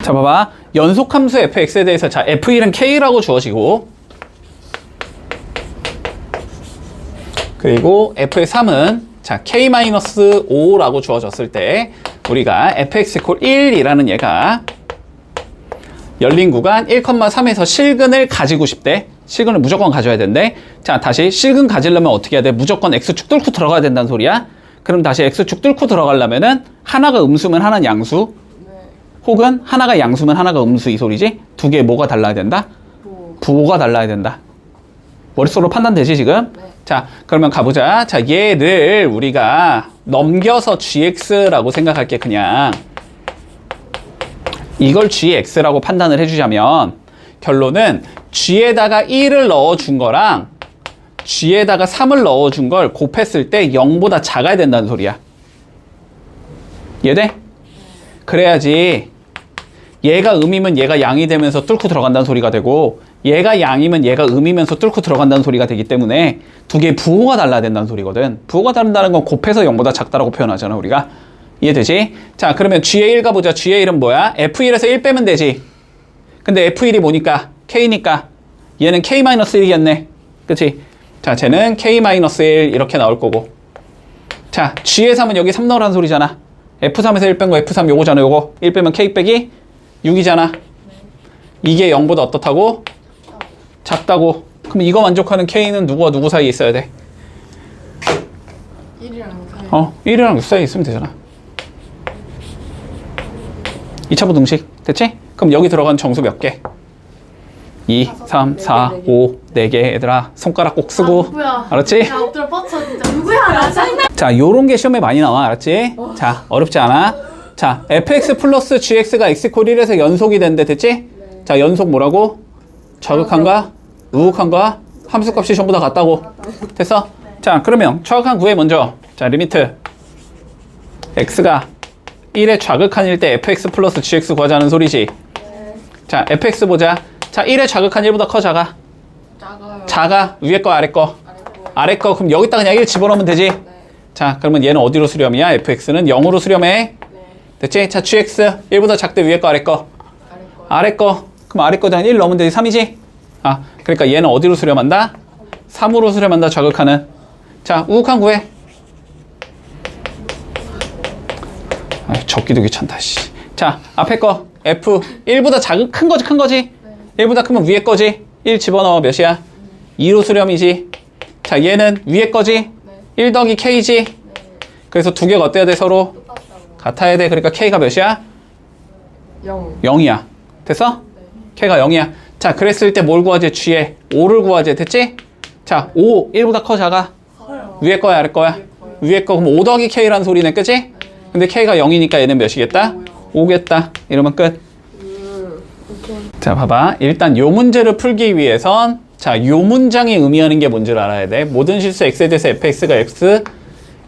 자, 봐봐. 연속함수 fx에 대해서 자, f1은 k라고 주어지고 그리고 f의 3은 자, k-5라고 주어졌을 때 우리가 fx = 1이라는 얘가 열린 구간 1,3에서 실근을 가지고 싶대. 실근을 무조건 가져야 된대. 자, 다시 실근 가지려면 어떻게 해야 돼? 무조건 x축 뚫고 들어가야 된다는 소리야. 그럼 다시 x축 뚫고 들어가려면은 하나가 음수면 하나는 양수, 혹은 하나가 양수면 하나가 음수 이 소리지? 두 개 뭐가 달라야 된다? 부호가 달라야 된다. 머릿속으로 판단되지 지금? 네. 자, 그러면 가보자. 자, 얘를 우리가 넘겨서 gx라고 생각할게. 그냥 이걸 gx라고 판단을 해주자면 결론은 g에다가 1을 넣어준 거랑 g에다가 3을 넣어준 걸 곱했을 때 0보다 작아야 된다는 소리야. 이해돼? 그래야지 얘가 음이면 얘가 양이 되면서 뚫고 들어간다는 소리가 되고 얘가 양이면 얘가 음이면서 뚫고 들어간다는 소리가 되기 때문에 두 개의 부호가 달라야 된다는 소리거든. 부호가 다른다는 건 곱해서 0보다 작다라고 표현하잖아 우리가. 이해되지? 자, 그러면 g의 1 가보자. g의 1은 뭐야? f1에서 1 빼면 되지. 근데 f1이 뭐니까? k니까 얘는 k-1이겠네. 그치? 자, 쟤는 k-1 이렇게 나올 거고. 자, g의 3은 여기 3 넣으라는 소리잖아. f3에서 1 뺀 거 f3 요거잖아. 요거 1 빼면 k 빼기 6이잖아. 이게 0보다 어떻다고? 작다고. 그럼 이거 만족하는 k는 누구와 누구 사이에 있어야 돼? 1이랑 6 사이. 1이랑 6 사이에 있으면 되잖아. 2차 부등식. 됐지? 그럼 여기 들어간 정수 몇 개? 2, 3, 4, 5, 4개. 얘들아, 손가락 꼭 쓰고. 누구야? 알았지? 야, 엎드려 뻗쳐 진짜. 누구야? 나 장난. 자, 요런 게 시험에 많이 나와. 알았지? 자, 어렵지 않아? 자, fx 플러스 gx가 x 콜 1에서 연속이 된대. 됐지? 자, 연속 뭐라고? 좌극한과 우극한과 함수값이 전부 다 같다고. 됐어? 자, 그러면 좌극한 구해 먼저. 자, 리미트 x가 1의 좌극한일 때 fx 플러스 gx 구하자는 소리지. 자, fx 보자. 자, 1의 좌극한 1보다 커, 작아? 작아요. 작아. 위에 거, 아래 거? 아래 거. 그럼 여기다 그냥 1 집어넣으면 되지? 자, 그러면 얘는 어디로 수렴이야? fx는 0으로 수렴해. 됐지? 자, gx 1보다 작대. 위에 거, 아래 거? 아래 거. 그럼 아래 거장 1 넣으면 되지. 3이지? 아, 그러니까 얘는 어디로 수렴한다? 3으로 수렴한다. 좌극한은. 자, 우극한 구해. 아, 적기도 귀찮다. 씨. 자, 앞에 거 f 1보다 작은 큰 거지, 큰 거지? 1보다 크면 위에 거지? 1 집어넣어. 몇이야? 2로 수렴이지. 자, 얘는 위에 거지? 1 더하기 k지? 그래서 두 개가 어때야 돼? 서로? 같아야 돼. 그러니까 k가 몇이야? 0. 0이야. 됐어? k가 0이야. 자, 그랬을 때 뭘 구하지? g에 5를 구하지. 됐지? 자, 5 1보다 커, 작아? 커요. 위에 거야, 아래 거야? 위에 거. 그럼 5 더하기 k라는 소리네. 그치? 근데 k가 0이니까 얘는 몇이겠다? 5겠다. 이러면 끝. 자, 봐봐. 일단 요 문제를 풀기 위해선 자, 요 문장이 의미하는 게 뭔지를 알아야 돼. 모든 실수 x에 대해서 fx가 x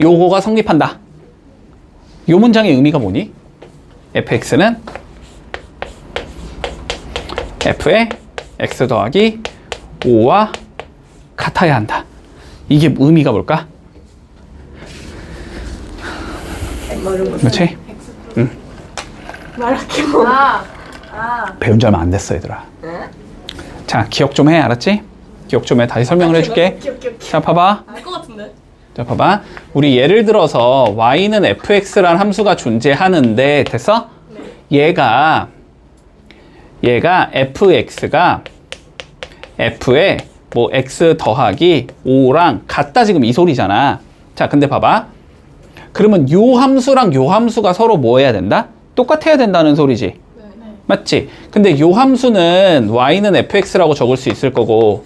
요거가 성립한다. 요 문장의 의미가 뭐니? fx는 f의 x 더하기 5와 같아야 한다. 이게 의미가 뭘까? 그렇지? 응. 말할게 뭐. 배운 지 얼마 안 됐어, 얘들아. 자, 기억 좀 해. 알았지? 기억 좀 해. 다시 설명을 해줄게. 자, 봐봐. 알것 같은데. 자, 봐봐. 우리 예를 들어서 y는 fx라는 함수가 존재하는데 됐어? 얘가 fx가 f에 뭐 x 더하기 5랑 같다 지금 이 소리잖아. 자, 근데 봐봐. 그러면 요 함수랑 요 함수가 서로 뭐 해야 된다? 똑같아야 된다는 소리지. 맞지? 근데 요 함수는 y는 fx라고 적을 수 있을 거고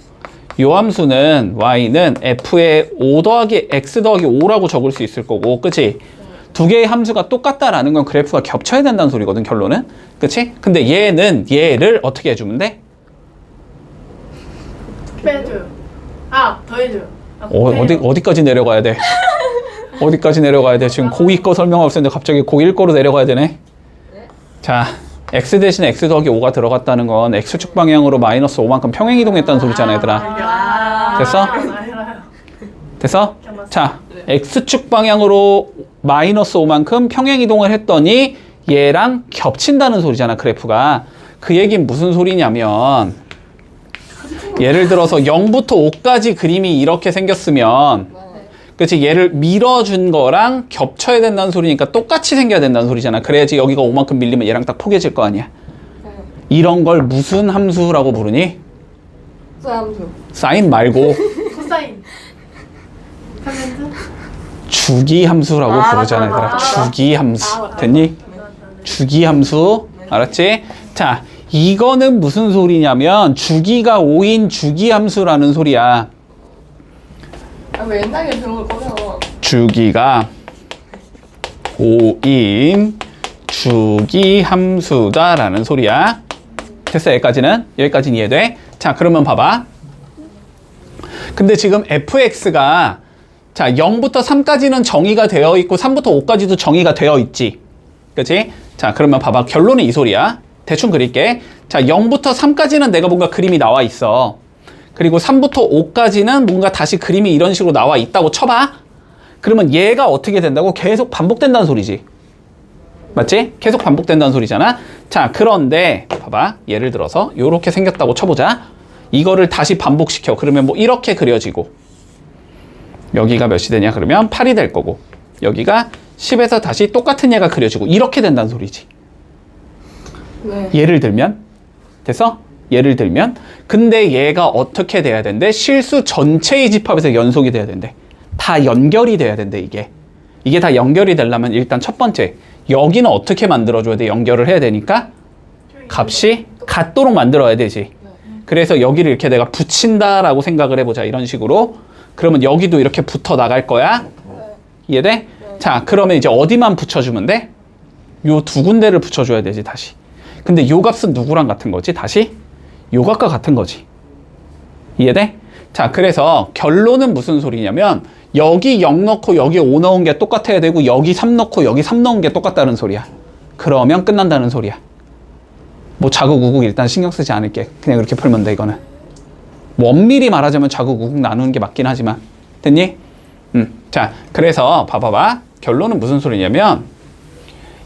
요 함수는 y는 f의 5 더하기 x 더하기 5라고 적을 수 있을 거고 그치? 두 개의 함수가 똑같다라는 건 그래프가 겹쳐야 된다는 소리거든 결론은. 그치? 근데 얘는 얘를 어떻게 해주면 돼? 빼줘요. 더해줘요. 어디까지 내려가야 돼? 어디까지 내려가야 돼? 지금 고2 거 설명하고 있었는데 갑자기 고1 거로 내려가야 되네? 자, x 대신에 x 더하기 5가 들어갔다는 건 x축 방향으로 마이너스 5만큼 평행이동했다는 소리잖아, 얘들아. 됐어? 됐어? 자, x축 방향으로 마이너스 5만큼 평행이동을 했더니 얘랑 겹친다는 소리잖아, 그래프가. 그 얘기는 무슨 소리냐면 예를 들어서 0부터 5까지 그림이 이렇게 생겼으면 그치, 얘를 밀어준 거랑 겹쳐야 된다는 소리니까 똑같이 생겨야 된다는 소리잖아. 그래야지 여기가 5만큼 밀리면 얘랑 딱 포개질 거 아니야. 이런 걸 무슨 함수라고 부르니? 소함수. 사인 말고 코사인. 탄젠트. 주기함수라고 부르잖아, 얘들아. 알아. 주기함수. 알아. 됐니? 주기함수. 알았지? 자, 이거는 무슨 소리냐면 주기가 5인 주기함수라는 소리야. 왜 옛날에 그런 걸 꺼내서. 주기가 5인 주기함수다라는 소리야. 됐어, 여기까지는? 여기까지는 이해돼? 자, 그러면 봐봐. 근데 지금 fx가 자 0부터 3까지는 정의가 되어 있고 3부터 5까지도 정의가 되어 있지. 그치? 자, 그러면 봐봐. 결론은 이 소리야. 대충 그릴게. 자, 0부터 3까지는 내가 뭔가 그림이 나와 있어. 그리고 3부터 5까지는 뭔가 다시 그림이 이런 식으로 나와 있다고 쳐봐. 그러면 얘가 어떻게 된다고? 계속 반복된다는 소리지. 맞지? 계속 반복된다는 소리잖아. 자, 그런데 봐봐. 예를 들어서 이렇게 생겼다고 쳐보자. 이거를 다시 반복시켜. 그러면 뭐 이렇게 그려지고 여기가 몇이 되냐? 그러면 8이 될 거고 여기가 10에서 다시 똑같은 얘가 그려지고 이렇게 된다는 소리지. 네. 예를 들면 됐어? 예를 들면 근데 얘가 어떻게 돼야 된대? 실수 전체의 집합에서 연속이 돼야 된대. 다 연결이 돼야 된대. 이게 다 연결이 되려면 일단 첫 번째 여기는 어떻게 만들어줘야 돼? 연결을 해야 되니까 값이 같도록 만들어야 되지. 그래서 여기를 이렇게 내가 붙인다라고 생각을 해보자. 이런 식으로. 그러면 여기도 이렇게 붙어 나갈 거야. 이해돼? 자, 그러면 이제 어디만 붙여주면 돼? 요 두 군데를 붙여줘야 되지, 다시. 근데 요 값은 누구랑 같은 거지? 다시? 요 값과 같은 거지. 이해돼? 자, 그래서 결론은 무슨 소리냐면 여기 0 넣고 여기 5 넣은 게 똑같아야 되고 여기 3 넣고 여기 3 넣은 게 똑같다는 소리야. 그러면 끝난다는 소리야. 뭐 자국 우국 일단 신경 쓰지 않을게. 그냥 이렇게 풀면 돼, 이거는. 뭐 엄밀히 말하자면 자국 우국 나누는 게 맞긴 하지만. 됐니? 자, 그래서 봐봐봐. 결론은 무슨 소리냐면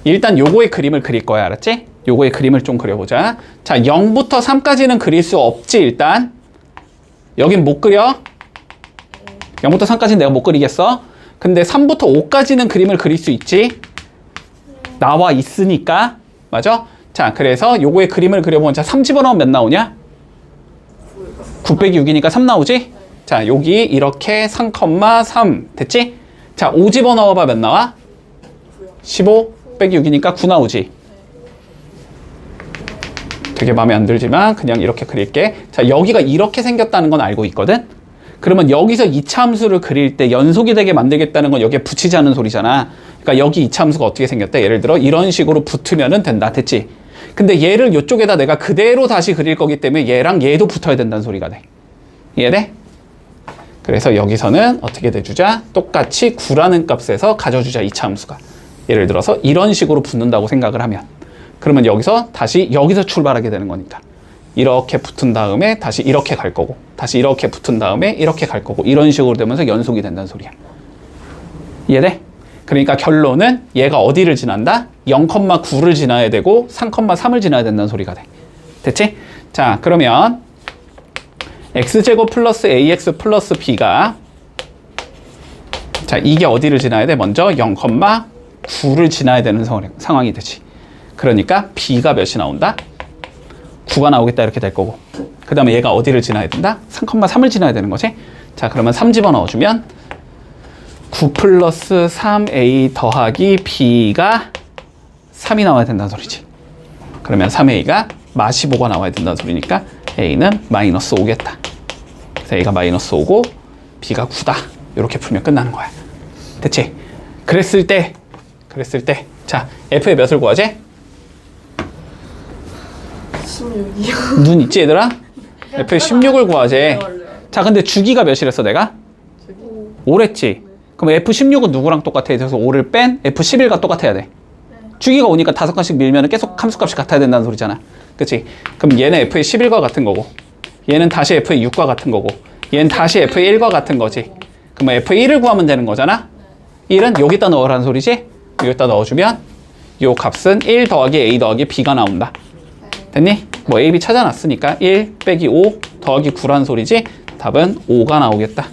일단 요거의 그림을 그릴 거야. 알았지? 요거의 그림을 좀 그려보자. 자, 0부터 3까지는 그릴 수 없지, 일단. 여긴 못 그려. 0부터 3까지는 내가 못 그리겠어. 근데 3부터 5까지는 그림을 그릴 수 있지. 나와 있으니까. 맞아? 자, 그래서 요거의 그림을 그려보면 자, 3 집어넣으면 몇 나오냐? 9 빼기 6이니까 3 나오지? 자, 여기 이렇게 3,3 됐지? 자, 5 집어넣어봐 몇 나와? 15 빼기 6이니까 9 나오지? 되게 마음에 안 들지만 그냥 이렇게 그릴게. 자, 여기가 이렇게 생겼다는 건 알고 있거든? 그러면 여기서 2차 함수를 그릴 때 연속이 되게 만들겠다는 건 여기에 붙이자는 소리잖아. 그러니까 여기 2차 함수가 어떻게 생겼대? 예를 들어 이런 식으로 붙으면 된다. 됐지? 근데 얘를 이쪽에다 내가 그대로 다시 그릴 거기 때문에 얘랑 얘도 붙어야 된다는 소리가 돼. 이해돼? 그래서 여기서는 어떻게 대주자? 똑같이 9라는 값에서 가져주자. 2차 함수가. 예를 들어서 이런 식으로 붙는다고 생각을 하면 그러면 여기서 다시 여기서 출발하게 되는 거니까 이렇게 붙은 다음에 다시 이렇게 갈 거고 다시 이렇게 붙은 다음에 이렇게 갈 거고 이런 식으로 되면서 연속이 된다는 소리야. 이해돼? 그러니까 결론은 얘가 어디를 지난다? 0,9를 지나야 되고 3,3을 지나야 된다는 소리가 돼. 됐지? 자, 그러면 x제곱 플러스 ax 플러스 b가 자, 이게 어디를 지나야 돼? 먼저 0,9를 지나야 되는 상황이 되지. 그러니까 b가 몇이 나온다? 9가 나오겠다 이렇게 될 거고 그 다음에 얘가 어디를 지나야 된다? 3,3을 지나야 되는 거지. 자, 그러면 3 집어넣어주면 9 플러스 3a 더하기 b가 3이 나와야 된다는 소리지. 그러면 3a가 -15가 나와야 된다는 소리니까 a는 마이너스 5겠다. 그래서 a가 마이너스 5고 b가 9다. 이렇게 풀면 끝나는 거야. 됐지? 그랬을 때 자, f의 몇을 구하지? 16이요. 눈 있지 얘들아? f의 16을 구하지. 자, 근데 주기가 몇이랬어 내가? 5랬지. 그럼 F16은 누구랑 똑같아? 그래서 5를 뺀 F11과 똑같아야 돼. 주기가 오니까 5칸씩 밀면 계속 함수값이 같아야 된다는 소리잖아. 그치? 그럼 얘는 F의 11과 같은 거고 얘는 다시 F의 6과 같은 거고 얘는 다시 F의 1과 같은 거지. 그러면 F의 1을 구하면 되는 거잖아. 1은 여기다 넣으라는 소리지? 여기다 넣어주면 요 값은 1 더하기 a 더하기 b가 나온다. 됐니? 뭐 a, b 찾아놨으니까 1 빼기 5 더하기 9란 소리지. 답은 5가 나오겠다.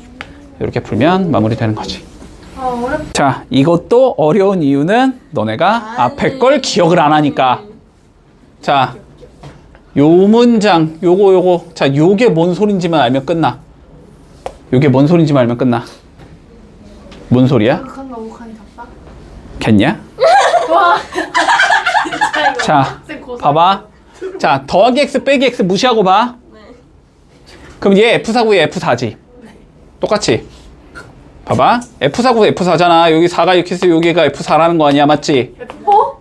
이렇게 풀면 마무리되는 거지. 자, 이것도 어려운 이유는 너네가 앞에 걸 기억을 안 하니까. 자, 요 문장 요거 자, 요게 뭔 소린지만 알면 끝나. 요게 뭔 소린지만 알면 끝나. 뭔 소리야? 극한과 극한이 같다? 겠냐? 와. 자, 봐봐. 자, 더하기 x 빼기 x 무시하고 봐. 그럼 얘 F4고 얘 F4지. 똑같이. 봐봐. F4고 F4잖아. 여기 4가 이렇게 있어. 여기가 F4라는 거 아니야. 맞지? F4?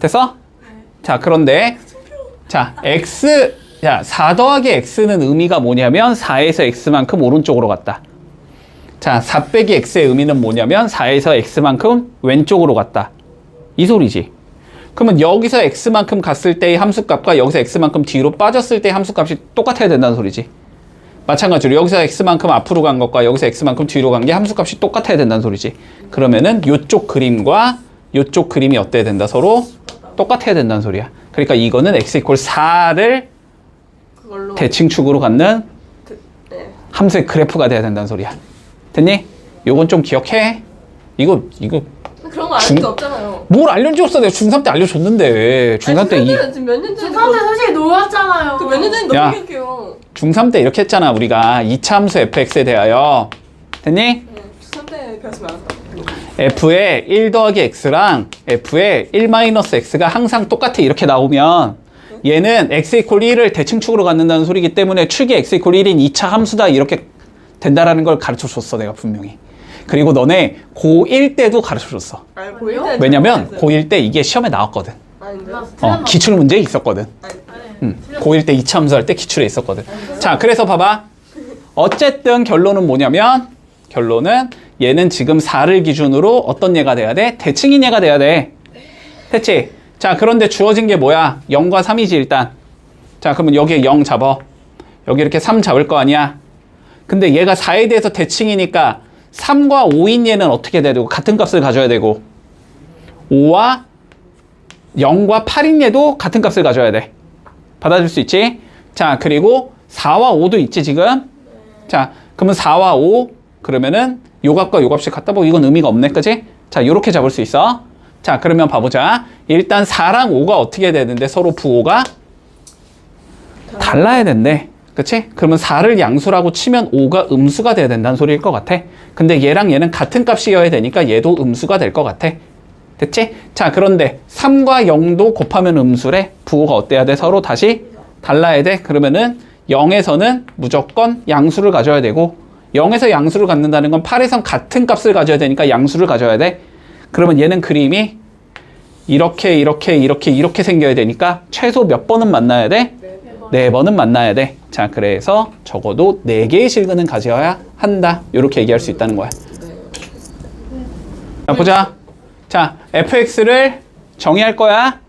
됐어? 자, 그런데 자, x 자, 4 더하기 x는 의미가 뭐냐면 4에서 x만큼 오른쪽으로 갔다. 자, 4 빼기 x의 의미는 뭐냐면 4에서 x만큼 왼쪽으로 갔다. 이 소리지. 그러면 여기서 x만큼 갔을 때의 함수값과 여기서 x만큼 뒤로 빠졌을 때의 함수값이 똑같아야 된다는 소리지. 마찬가지로 여기서 x만큼 앞으로 간 것과 여기서 x만큼 뒤로 간 게 함수값이 똑같아야 된다는 소리지. 그러면은 요쪽 그림과 요쪽 그림이 어때야 된다? 서로 똑같아야 된다는 소리야. 그러니까 이거는 x 이퀄 4를 그걸로. 대칭축으로 갖는 네. 함수의 그래프가 돼야 된다는 소리야. 됐니? 요건 좀 기억해. 이거 그런 거 알 수 없잖아요. 뭘 알려줬어? 내가 중3 때 알려줬는데. 중3 때 지금 몇 년 전에. 중간에 솔직히 놀았잖아요. 그 몇 년 전에 야. 너무 기억해요. 중3 때 이렇게 했잖아. 우리가 2차 함수 fx에 대하여. 됐니? 네. 중3 때 배웠으면 알았다. f의 1 더하기 x랑 f의 1 마이너스 x가 항상 똑같아. 이렇게 나오면 얘는 x 이퀄 1을 대칭축으로 갖는다는 소리이기 때문에 축이 x 이퀄 1인 2차 함수다. 이렇게 된다라는 걸 가르쳐 줬어. 내가 분명히. 그리고 너네 고1 때도 가르쳐 줬어. 알고요? 왜냐면 고1 때 이게 시험에 나왔거든. 아닌데. 기출 문제에 있었거든. 고1 때 2차 함수 할 때 기출에 있었거든. 자, 그래서 봐봐. 어쨌든 결론은 뭐냐면 결론은 얘는 지금 4를 기준으로 어떤 얘가 돼야 돼? 대칭인 얘가 돼야 돼. 됐지? 자, 그런데 주어진 게 뭐야? 0과 3이지 일단. 자, 그러면 여기에 0 잡아. 여기 이렇게 3 잡을 거 아니야? 근데 얘가 4에 대해서 대칭이니까 3과 5인 얘는 어떻게 돼야 되고 같은 값을 가져야 되고 5와 0과 8인 얘도 같은 값을 가져야 돼. 받아줄 수 있지? 자, 그리고 4와 5도 있지 지금? 자, 그러면 4와 5 그러면은 요 값과 요 값이 같다. 뭐 이건 의미가 없네, 그지? 자, 요렇게 잡을 수 있어. 자, 그러면 봐보자. 일단 4랑 5가 어떻게 되는데 서로 부호가 달라야 된대. 그치? 그러면 4를 양수라고 치면 5가 음수가 돼야 된다는 소리일 것 같아. 근데 얘랑 얘는 같은 값이어야 되니까 얘도 음수가 될 것 같아. 됐지? 자, 그런데 3과 0도 곱하면 음수래. 부호가 어때야 돼? 서로 다시 달라야 돼. 그러면은 0에서는 무조건 양수를 가져야 되고 0에서 양수를 갖는다는 건 8에선 같은 값을 가져야 되니까 양수를 가져야 돼. 그러면 얘는 그림이 이렇게 생겨야 되니까 최소 몇 번은 만나야 돼? 4번은 만나야 돼. 자, 그래서 적어도 4개의 실근은 가져야 한다. 이렇게 얘기할 수 있다는 거야. 자, 보자. 자, fx를 정의할 거야.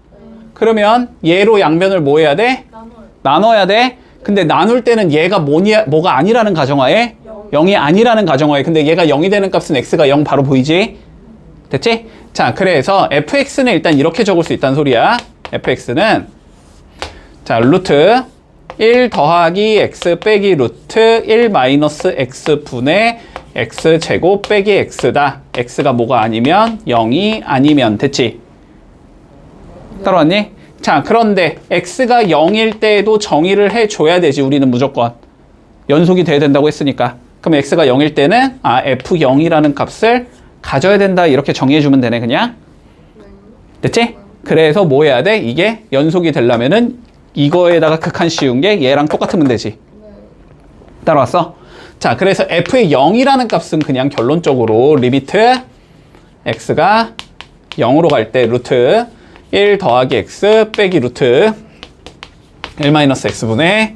그러면 얘로 양변을 뭐 해야 돼? 나눠야 돼. 근데 나눌 때는 얘가 뭐가 아니라는 가정하에 0이 아니라는 가정하에 근데 얘가 0이 되는 값은 x가 0 바로 보이지? 됐지? 자, 그래서 fx는 일단 이렇게 적을 수 있다는 소리야. fx는 자, 루트 1 더하기 x 빼기 루트 1 마이너스 x 분의 x 제곱 빼기 x다. x가 뭐가 아니면 0이 아니면 됐지? 따라왔니? 자, 그런데 x가 0일 때에도 정의를 해줘야 되지. 우리는 무조건 연속이 돼야 된다고 했으니까. 그럼 x가 0일 때는 f0이라는 값을 가져야 된다. 이렇게 정의해주면 되네 그냥. 됐지? 그래서 뭐 해야 돼? 이게 연속이 되려면은 이거에다가 극한 씌운 게 얘랑 똑같으면 되지. 따라왔어? 자, 그래서 f의 0이라는 값은 그냥 결론적으로 리미트 x가 0으로 갈 때 루트 1 더하기 x 빼기 루트 1 마이너스 x분의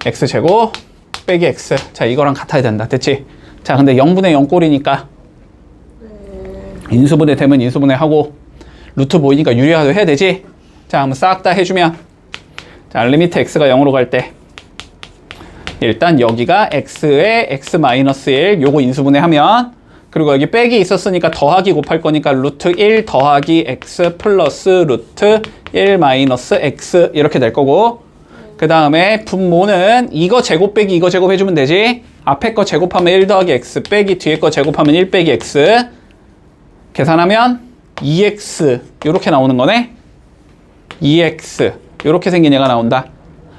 x제곱 빼기 x. 자, 이거랑 같아야 된다. 됐지? 자, 근데 0분의 0 꼴이니까 인수분해 되면 인수분해 하고 루트 보이니까 유리화도 해야 되지? 자, 한번 싹 다 해주면 자, 리미트 x가 0으로 갈 때 일단 여기가 x에 x-1 요거 인수분해 하면 그리고 여기 빼기 있었으니까 더하기 곱할 거니까 루트 1 더하기 x 플러스 루트 1 마이너스 x 이렇게 될 거고, 그 다음에 분모는 이거 제곱 빼기 이거 제곱 해주면 되지. 앞에 거 제곱하면 1 더하기 x 빼기 뒤에 거 제곱하면 1 빼기 x. 계산하면 2x 이렇게 나오는 거네. 2x 이렇게 생긴 얘가 나온다.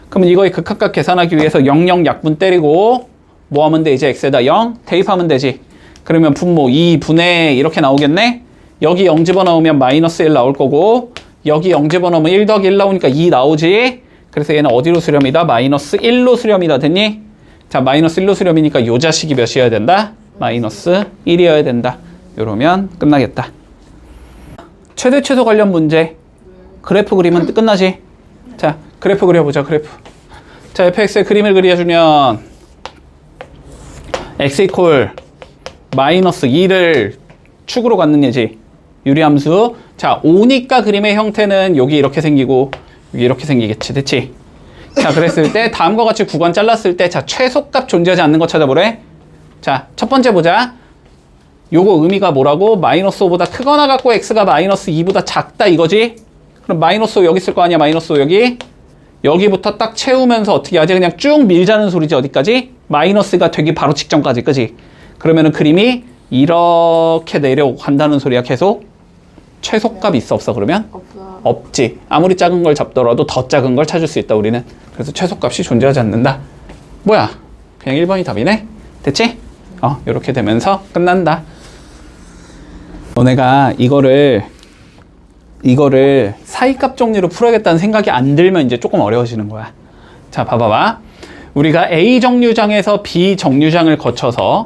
그러면 이거의 극한값 계산하기 위해서 00 약분 때리고 뭐 하면 돼? 이제 x에다 0 대입하면 되지. 그러면 분모 2분의 이렇게 나오겠네. 여기 0 집어넣으면 마이너스 1 나올 거고, 여기 0 집어넣으면 1 더하기 1 나오니까 2 나오지. 그래서 얘는 어디로 수렴이다? 마이너스 1로 수렴이다. 됐니? 자, 마이너스 1로 수렴이니까 요 자식이 몇이어야 된다? 마이너스 1이어야 된다. 이러면 끝나겠다. 최대 최소 관련 문제. 그래프 그리면 끝나지. 자, 그래프 그려보자. 그래프. 자, fx의 그림을 그려주면 x 이퀄 마이너스 2를 축으로 갖는 예지. 유리함수. 자, 5니까 그림의 형태는 여기 이렇게 생기고 여기 이렇게 생기겠지. 됐지? 자, 그랬을 때 다음과 같이 구간 잘랐을 때, 자, 최소값 존재하지 않는 거 찾아보래. 자, 첫 번째 보자. 요거 의미가 뭐라고? 마이너스 5보다 크거나 같고 x가 마이너스 2보다 작다 이거지? 그럼 마이너스 5 여기 있을 거 아니야? 마이너스 5 여기. 여기부터 딱 채우면서 어떻게 하지? 그냥 쭉 밀자는 소리지. 어디까지? 마이너스가 되기 바로 직전까지. 그지? 그러면은 그림이 이렇게 내려간다는 소리야. 계속. 최소값 있어 없어? 그러면? 없어. 없지. 아무리 작은 걸 잡더라도 더 작은 걸 찾을 수 있다 우리는. 그래서 최소값이 존재하지 않는다. 뭐야? 그냥 1번이 답이네? 됐지? 이렇게 되면서 끝난다. 너네가 이거를 사이값 정리로 풀어야겠다는 생각이 안 들면 이제 조금 어려워지는 거야. 자, 봐봐봐. 우리가 A 정류장에서 B 정류장을 거쳐서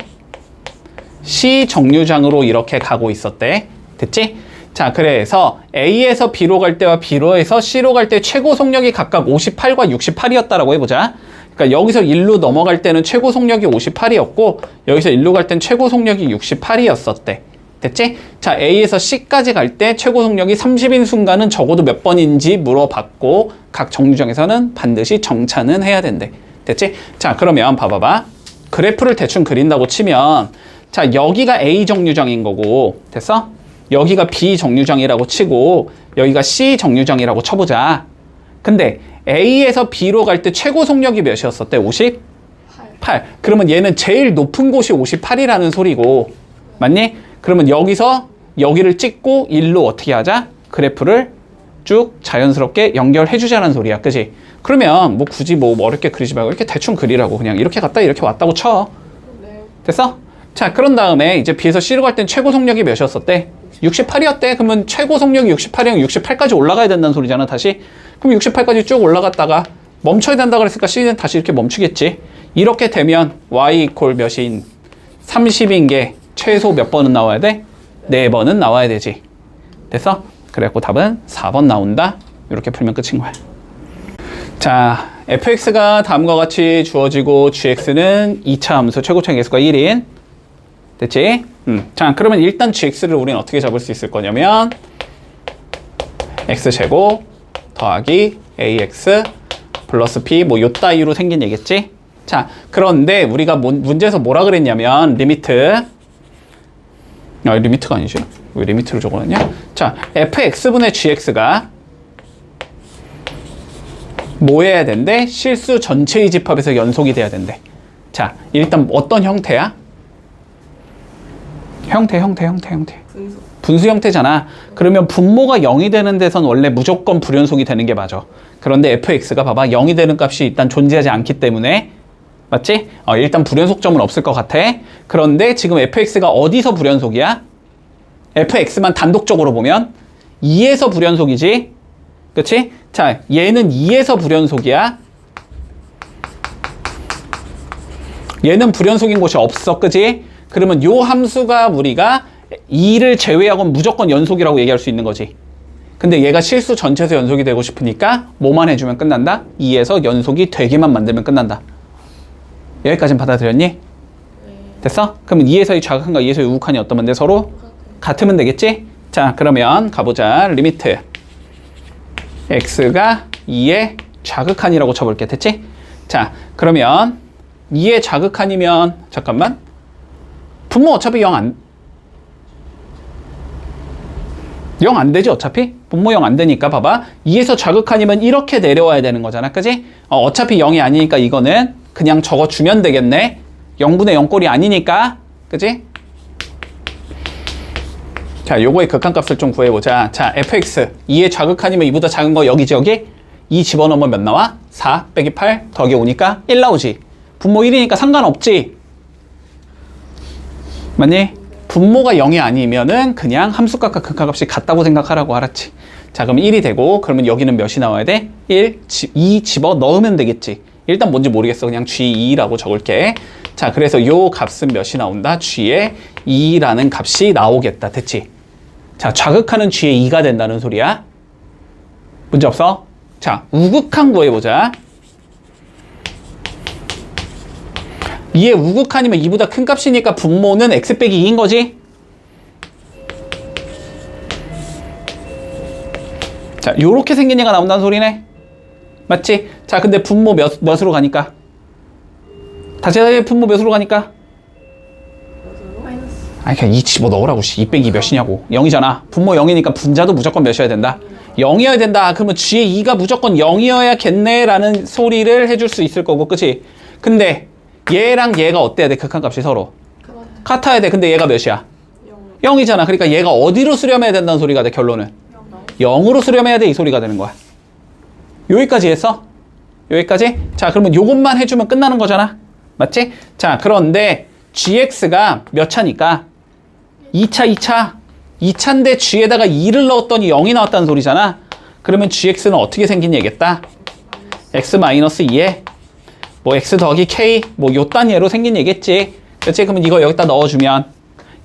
C 정류장으로 이렇게 가고 있었대. 됐지? 자, 그래서 A에서 B로 갈 때와 B로에서 C로 갈 때 최고 속력이 각각 58과 68이었다라고 해보자. 그러니까 여기서 1로 넘어갈 때는 최고 속력이 58이었고 여기서 1로 갈 땐 최고 속력이 68이었었대. 됐지? 자, A에서 C까지 갈 때 최고 속력이 30인 순간은 적어도 몇 번인지 물어봤고 각 정류장에서는 반드시 정차는 해야 된대. 됐지? 자, 그러면 봐봐봐. 그래프를 대충 그린다고 치면, 자, 여기가 A 정류장인 거고, 됐어? 여기가 B 정류장이라고 치고 여기가 C 정류장이라고 쳐보자. 근데 A에서 B로 갈 때 최고 속력이 몇이었었대? 58. 그러면 얘는 제일 높은 곳이 58이라는 소리고, 맞니? 그러면 여기서 여기를 찍고 1로 어떻게 하자? 그래프를 쭉 자연스럽게 연결해 주자는 소리야. 그지? 그러면 뭐 굳이 뭐 어렵게 그리지 말고 이렇게 대충 그리라고. 그냥 이렇게 갔다 이렇게 왔다고 쳐. 네. 됐어? 자, 그런 다음에 이제 B에서 C로 갈 땐 최고 속력이 몇이었었대? 68이었대. 그러면 최고 속력이 68이면 68까지 올라가야 된다는 소리잖아. 다시. 그럼 68까지 쭉 올라갔다가 멈춰야 된다 그랬으니까 C는 다시 이렇게 멈추겠지. 이렇게 되면 Y 이퀄 몇인 30인 게 최소 몇 번은 나와야 돼? 4번은 나와야 되지. 됐어? 그래갖고 답은 4번 나온다. 이렇게 풀면 끝인 거야. 자, fx가 다음과 같이 주어지고 gx는 2차 함수 최고차의 개수가 1인. 됐지? 자, 그러면 일단 gx를 우리는 어떻게 잡을 수 있을 거냐면 x제곱 더하기 ax 플러스 b 뭐 요 따위로 생긴 얘겠지? 자, 그런데 우리가 문제에서 뭐라 그랬냐면 리미트가 아니지. 왜 리미트를 적어놨냐? 자, fx분의 gx가 뭐 해야 된대? 실수 전체의 집합에서 연속이 돼야 된대. 자, 일단 어떤 형태야? 형태. 분수 형태잖아. 그러면 분모가 0이 되는 데선 원래 무조건 불연속이 되는 게 맞아. 그런데 fx가 봐봐. 0이 되는 값이 일단 존재하지 않기 때문에, 맞지? 일단 불연속점은 없을 것 같아. 그런데 지금 fx가 어디서 불연속이야? fx만 단독적으로 보면 2에서 불연속이지. 그치? 자, 얘는 2에서 불연속이야. 얘는 불연속인 곳이 없어. 그치? 그러면 요 함수가 우리가 2를 제외하고는 무조건 연속이라고 얘기할 수 있는 거지. 근데 얘가 실수 전체에서 연속이 되고 싶으니까 뭐만 해주면 끝난다? 2에서 연속이 되게만 만들면 끝난다. 여기까지는 받아들였니? 됐어? 그러면 2에서의 좌극한과 2에서의 우극한이 어떤 건데? 서로 같으면 되겠지? 자, 그러면 가보자. 리미트 x가 2의 좌극한이라고 쳐볼게. 됐지? 자, 그러면 2의 좌극한이면 잠깐만. 분모 어차피 0 0 안 되지 어차피? 분모 0 안 되니까 봐봐. 2에서 좌극한이면 이렇게 내려와야 되는 거잖아. 그지? 어차피 0이 아니니까 이거는 그냥 적어주면 되겠네. 0분의 0 꼴이 아니니까. 그지? 자, 요거의 극한값을 좀 구해보자. 자, fx 2의 좌극한이면 2보다 작은 거 여기지 여기? 2 집어넣으면 몇 나와? 4 빼기 8 더하기 5니까 1 나오지. 분모 1이니까 상관없지. 맞니? 분모가 0이 아니면은 그냥 함수값과 극한값이 같다고 생각하라고. 알았지? 자, 그럼 1이 되고 그러면 여기는 몇이 나와야 돼? 2 집어넣으면 되겠지. 일단 뭔지 모르겠어. 그냥 G2라고 적을게. 자, 그래서 요 값은 몇이 나온다? G의 2라는 값이 나오겠다. 됐지? 자, 좌극하는 G의 2가 된다는 소리야. 문제 없어? 자, 우극한 구해보자. 2의 우극한이면 2보다 큰 값이니까 분모는 x 빼기 2인 거지? 자, 요렇게 생긴 얘가 나온다는 소리네. 맞지? 자, 근데 분모 몇으로 가니까? 다시 해서 분모 몇으로 가니까? 마이너스. 아니, 그냥 2 집어넣으라고. 2 빼기 몇이냐고. 0이잖아. 분모 0이니까 분자도 무조건 몇이어야 된다? 0이어야 된다. 그러면 G의 2가 무조건 0이어야겠네 라는 소리를 해줄 수 있을 거고. 그치? 근데 얘랑 얘가 어때야 돼? 극한값이 서로 같아야 돼. 근데 얘가 몇이야? 0이잖아. 그러니까 얘가 어디로 수렴해야 된다는 소리가 돼. 결론은 0으로 수렴해야 돼. 이 소리가 되는 거야. 여기까지 했어? 여기까지? 자, 그러면 요것만 해주면 끝나는 거잖아. 맞지? 자, 그런데 gx가 몇 차니까? 2차. 2차인데 g에다가 2를 넣었더니 0이 나왔다는 소리잖아. 그러면 gx는 어떻게 생긴 얘겠다? x-2에 뭐 x 더하기 k 뭐 요 단위로 생긴 얘겠지. 그렇지? 그러면 이거 여기다 넣어주면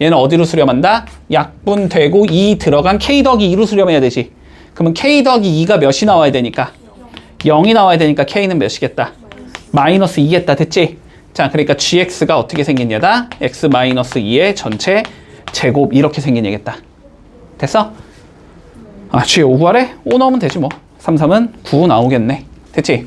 얘는 어디로 수렴한다? 약분되고 2 들어간 k 더하기 2로 수렴해야 되지. 그러면 k 더하기 2가 몇이 나와야 되니까? 0이 나와야 되니까 k는 몇이겠다? 마이너스 2겠다. 됐지? 자, 그러니까 gx가 어떻게 생긴 얘다? x-2의 전체 제곱 이렇게 생긴 얘겠다. 됐어? 아, g에 5 구하래? 5 넣으면 되지 뭐. 3, 3은 9 나오겠네. 됐지?